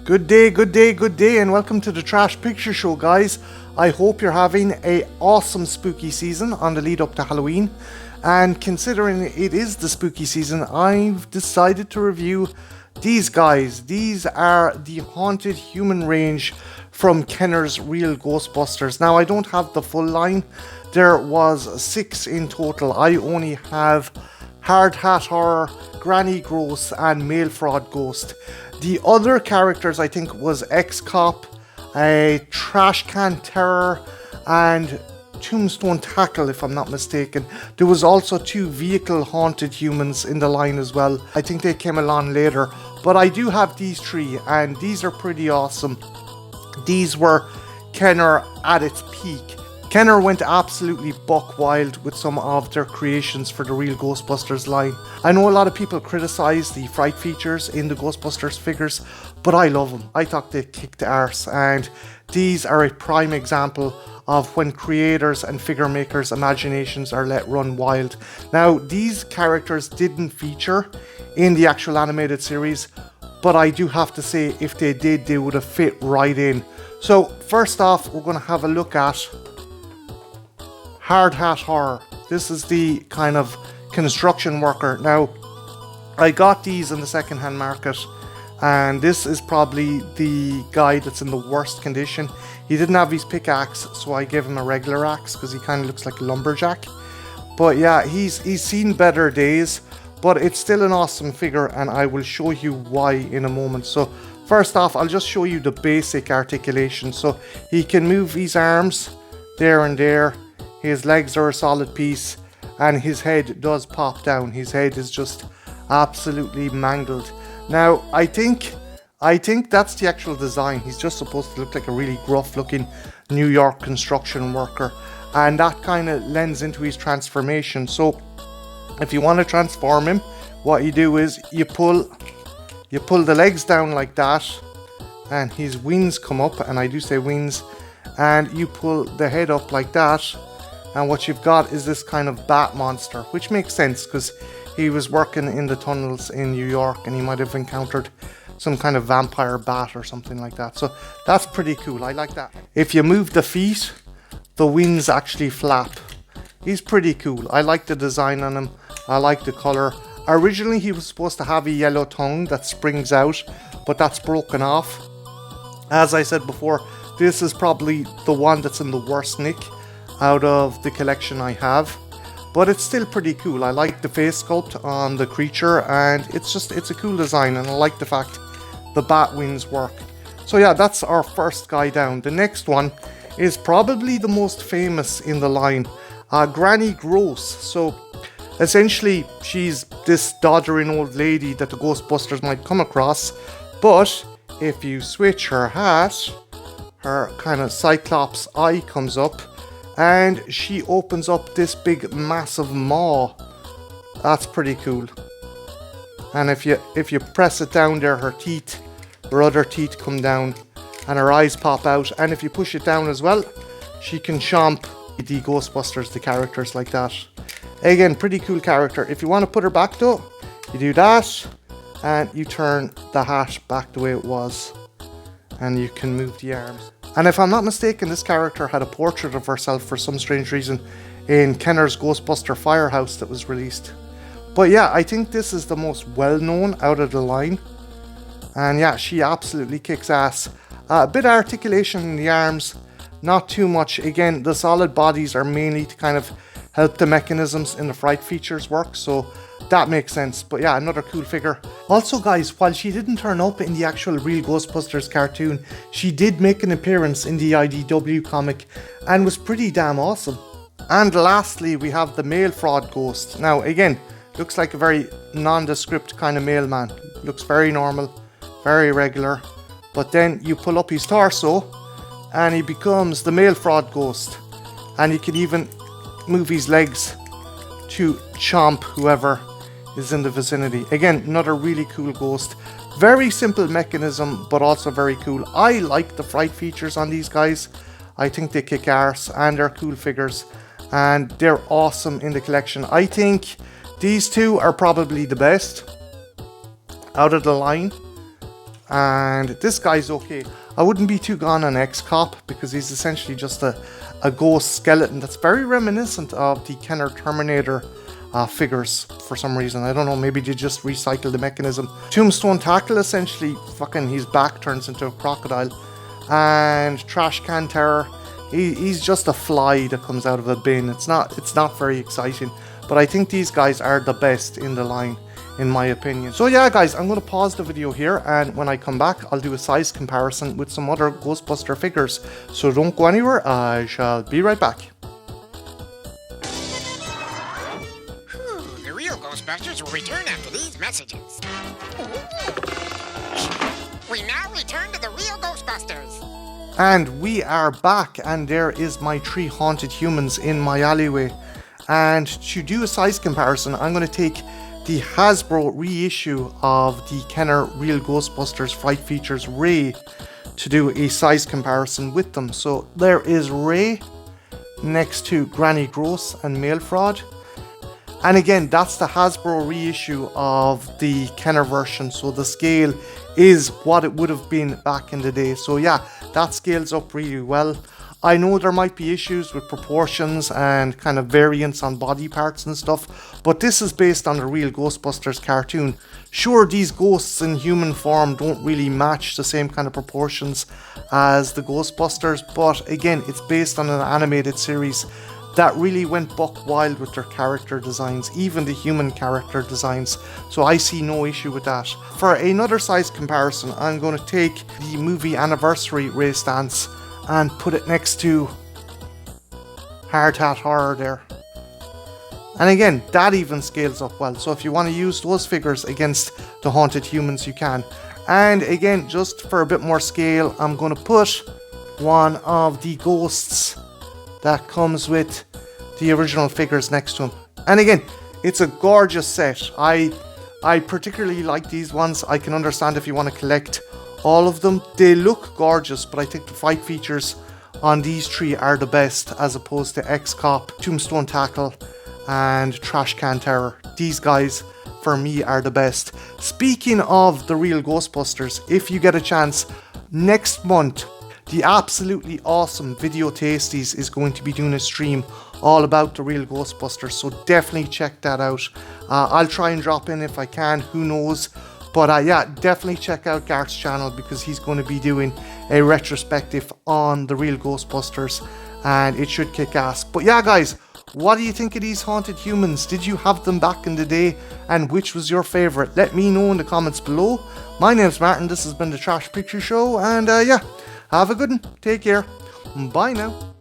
Good day, good day, good day, and welcome to the Trash Picture Show, guys. I hope you're having an awesome spooky season on the lead up to Halloween. And considering it is the spooky season, I've decided to review these guys. These are the Haunted Human range from Kenner's Real Ghostbusters. Now, I don't have the full line. There was 6 in total. I only have Hard Hat Horror, Granny Gross, and Male Fraud Ghost. The other characters, I think, was X-Cop, Trash Can Terror, and Tombstone Tackle, if I'm not mistaken. There was also 2 vehicle haunted humans in the line as well. I think they came along later. But I do have these 3, and these are pretty awesome. These were Kenner at its peak. Kenner went absolutely buck wild with some of their creations for the Real Ghostbusters line. I know a lot of people criticize the fright features in the Ghostbusters figures, but I love them. I thought they kicked arse, and these are a prime example of when creators and figure makers' imaginations are let run wild. Now, these characters didn't feature in the actual animated series, but I do have to say, if they did, they would have fit right in. So, first off, we're going to have a look at Hard Hat Horror. This is the kind of construction worker. Now, I got these in the second-hand market, and this is probably the guy that's in the worst condition. He didn't have his pickaxe, so I gave him a regular axe because he kind of looks like a lumberjack. But yeah, he's seen better days, but it's still an awesome figure, and I will show you why in a moment. So first off, I'll just show you the basic articulation. So he can move his arms there and there. His legs are a solid piece, and his head does pop down. His head is just absolutely mangled. Now, I think that's the actual design. He's just supposed to look like a really gruff looking New York construction worker, and that kind of lends into his transformation. So if you want to transform him, what you do is you pull the legs down like that, and his wings come up, and I do say wings, and you pull the head up like that. And what you've got is this kind of bat monster, which makes sense because he was working in the tunnels in New York and he might have encountered some kind of vampire bat or something like that. So that's pretty cool. I like that. If you move the feet, the wings actually flap. He's pretty cool. I like the design on him. I like the color. Originally, he was supposed to have a yellow tongue that springs out, but that's broken off. As I said before, this is probably the one that's in the worst nick out of the collection I have, but it's still pretty cool. I like the face sculpt on the creature, and it's a cool design, and I like the fact the bat wings work. So yeah, that's our first guy down. The next one is probably the most famous in the line, Granny Gross. So essentially, she's this doddering old lady that the Ghostbusters might come across, but if you switch her hat, her kind of cyclops eye comes up, and she opens up this big massive maw. That's pretty cool. And if you press it down there, her other teeth come down, and her eyes pop out. And if you push it down as well, she can chomp the Ghostbusters, the characters like that. Again, pretty cool character. If you want to put her back though, you do that, and you turn the hat back the way it was, and you can move the arms. And if I'm not mistaken, this character had a portrait of herself for some strange reason in Kenner's Ghostbuster Firehouse that was released. But yeah, I think this is the most well-known out of the line. And yeah, she absolutely kicks ass. A bit of articulation in the arms, not too much. Again, the solid bodies are mainly to kind of help the mechanisms in the fright features work, so that makes sense. But yeah, another cool figure. Also guys, while she didn't turn up in the actual Real Ghostbusters cartoon, she did make an appearance in the IDW comic and was pretty damn awesome. And lastly, we have the Male Fraud Ghost. Now again, looks like a very nondescript kind of mailman. Looks very normal, very regular. But then you pull up his torso and he becomes the Male Fraud Ghost. And you can even move his legs to chomp whoever is in the vicinity. Again, another really cool ghost. Very simple mechanism, but also very cool. I like the fright features on these guys. I think they kick arse, and they're cool figures, and they're awesome in the collection. I think these two are probably the best out of the line. and this guy's okay. I wouldn't be too gone on X-Cop because he's essentially just a ghost skeleton that's very reminiscent of the Kenner Terminator figures for some reason. I don't know, maybe they just recycled the mechanism. Tombstone Tackle, essentially, fucking his back turns into a crocodile. And Trash Can Terror, he's just a fly that comes out of a bin. It's not very exciting, but I think these guys are the best in the line, in my opinion. So yeah, guys, I'm going to pause the video here, and when I come back, I'll do a size comparison with some other Ghostbuster figures. So don't go anywhere, I shall be right back. The real Ghostbusters will return after these messages. We now return to the real Ghostbusters. And we are back, and there is my 3 haunted humans in my alleyway. And to do a size comparison, I'm going to take the Hasbro reissue of the Kenner Real Ghostbusters Fright Features Ray to do a size comparison with them. So there is Ray next to Granny Gross and Mail Fraud. And again, that's the Hasbro reissue of the Kenner version, so the scale is what it would have been back in the day. So yeah, that scales up really well. I know there might be issues with proportions and kind of variants on body parts and stuff, but this is based on the real Ghostbusters cartoon. Sure, these ghosts in human form don't really match the same kind of proportions as the Ghostbusters, but again, it's based on an animated series that really went buck wild with their character designs, even the human character designs, so I see no issue with that. For another size comparison, I'm going to take the movie anniversary Ray Stance and put it next to Hard Hat Horror there. And again, that even scales up well, so if you want to use those figures against the haunted humans, you can. And again, just for a bit more scale, I'm going to put one of the ghosts that comes with the original figures next to him. And again, it's a gorgeous set. I particularly like these ones. I can understand if you want to collect all of them. They look gorgeous, but I think the fight features on these 3 are the best, as opposed to X-Cop, Tombstone Tackle, and Trash Can Terror. These guys, for me, are the best. Speaking of the real Ghostbusters, if you get a chance, next month, the absolutely awesome Video Tasties is going to be doing a stream all about the real Ghostbusters, so definitely check that out. I'll try and drop in if I can, who knows. But yeah, definitely check out Garth's channel because he's going to be doing a retrospective on the real Ghostbusters, and it should kick ass. But yeah, guys, what do you think of these haunted humans? Did you have them back in the day, and which was your favourite? Let me know in the comments below. My name's Martin, this has been the Trash Picture Show, and yeah, have a good one. Take care. Bye now.